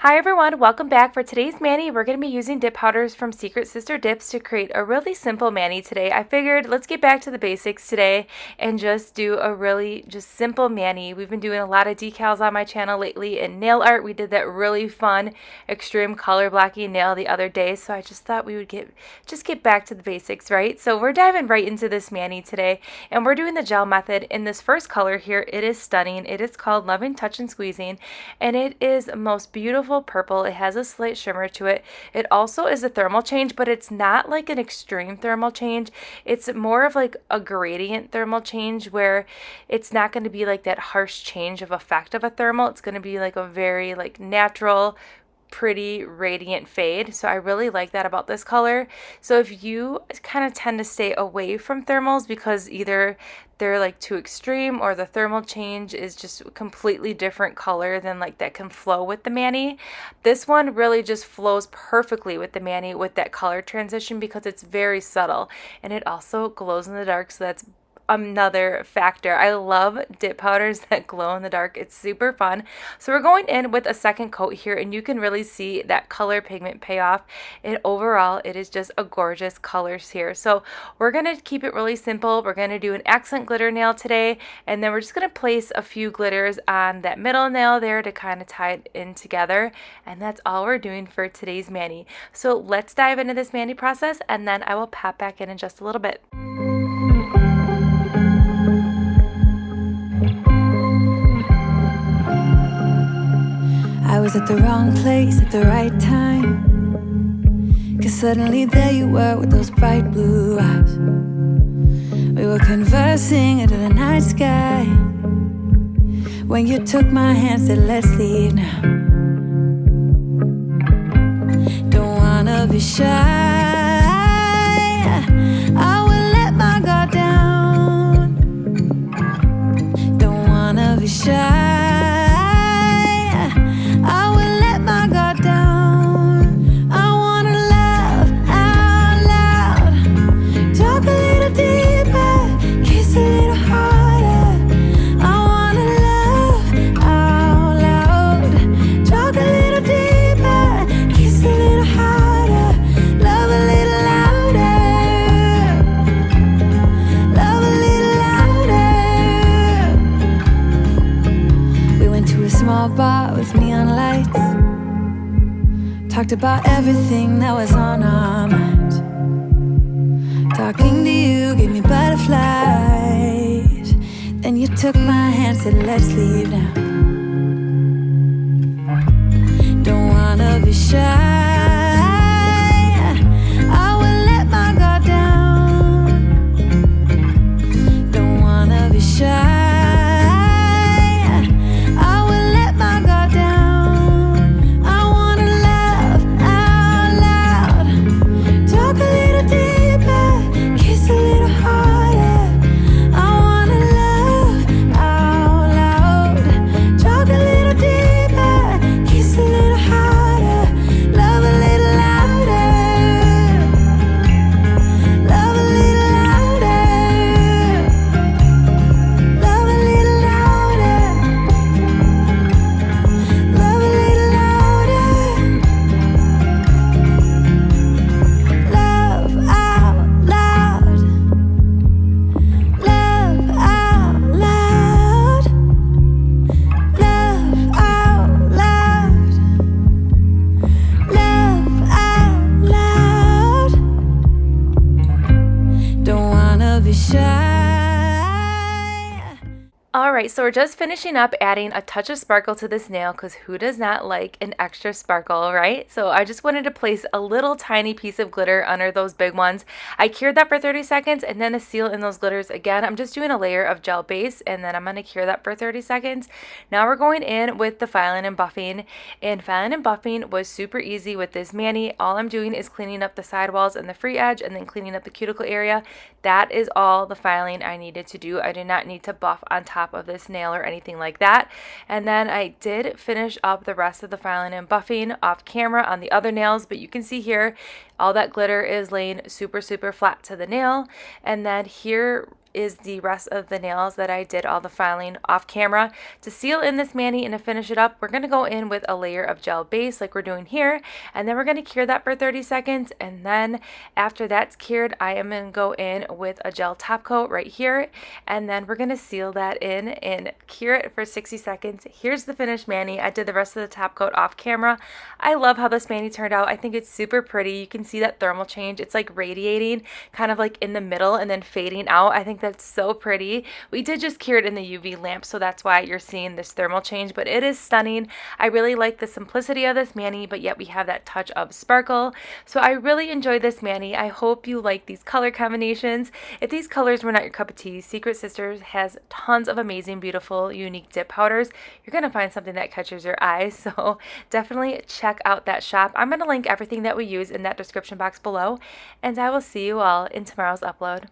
Hi everyone, welcome back. For today's mani, we're going to be using dip powders from Secret Sister Dips to create a really simple mani today. I figured let's get back to the basics today and just do a really just simple mani. We've been doing a lot of decals on my channel lately and nail art. We did that really fun extreme color blocking nail the other day, so I just thought we would get back to the basics, right? So we're diving right into this mani today, and we're doing the gel method. In this first color here, it is stunning. It is called Lovin, Touchin', Squeezin', and it is the most beautiful purple. It has a slight shimmer to it. It also is a thermal change, but it's not like an extreme thermal change. It's more of like a gradient thermal change where it's not going to be like that harsh change of effect of a thermal. It's going to be like a very like natural, pretty radiant fade. So I really like that about this color. So if you kind of tend to stay away from thermals because either they're like too extreme or the thermal change is just a completely different color than like that can flow with the mani, this one really just flows perfectly with the mani with that color transition because it's very subtle, and it also glows in the dark, so that's another factor. I love dip powders that glow in the dark. It's super fun. So we're going in with a second coat here, and you can really see that color pigment pay off. And overall, it is just a gorgeous colors here. So we're going to keep it really simple. We're going to do an accent glitter nail today, and then we're just going to place a few glitters on that middle nail there to kind of tie it in together. And that's all we're doing for today's mani. So let's dive into this mani process, and then I will pop back in just a little bit. I was at the wrong place at the right time, 'cause suddenly there you were with those bright blue eyes. We were conversing under the night sky when you took my hand, said let's leave now. Don't wanna be shy, I will let my guard down. Don't wanna be shy, bar with neon lights, talked about everything that was on our minds. Talking to you gave me butterflies. Then you took my hand, said let's leave now. Don't wanna be shy, I will let my guard down. Don't wanna be shy, Alright, so we're just finishing up adding a touch of sparkle to this nail, because who does not like an extra sparkle, right? So I just wanted to place a little tiny piece of glitter under those big ones. I cured that for 30 seconds and then to seal in those glitters again, I'm just doing a layer of gel base, and then I'm going to cure that for 30 seconds. Now we're going in with the filing and buffing, and filing and buffing was super easy with this mani. All I'm doing is cleaning up the sidewalls and the free edge and then cleaning up the cuticle area. That is all the filing I needed to do. I did not need to buff on top of this nail or anything like that. And then I did finish up the rest of the filing and buffing off camera on the other nails, but you can see here all that glitter is laying super flat to the nail. And then here is the rest of the nails that I did all the filing off camera. To seal in this mani and to finish it up, we're going to go in with a layer of gel base like we're doing here, and then we're going to cure that for 30 seconds, and then after that's cured, I am going to go in with a gel top coat right here, and then we're going to seal that in and cure it for 60 seconds. Here's the finished mani. I did the rest of the top coat off camera. I love how this mani turned out. I think it's super pretty. You can see that thermal change. It's like radiating kind of like in the middle and then fading out. I think that's so pretty. We did just cure it in the UV lamp, so that's why you're seeing this thermal change, but it is stunning. I really like the simplicity of this mani, but yet we have that touch of sparkle. So I really enjoyed this mani. I hope you like these color combinations. If these colors were not your cup of tea, Secret Sisters has tons of amazing, beautiful, unique dip powders. You're going to find something that catches your eye, so definitely check out that shop. I'm going to link everything that we use in that description box below, and I will see you all in tomorrow's upload.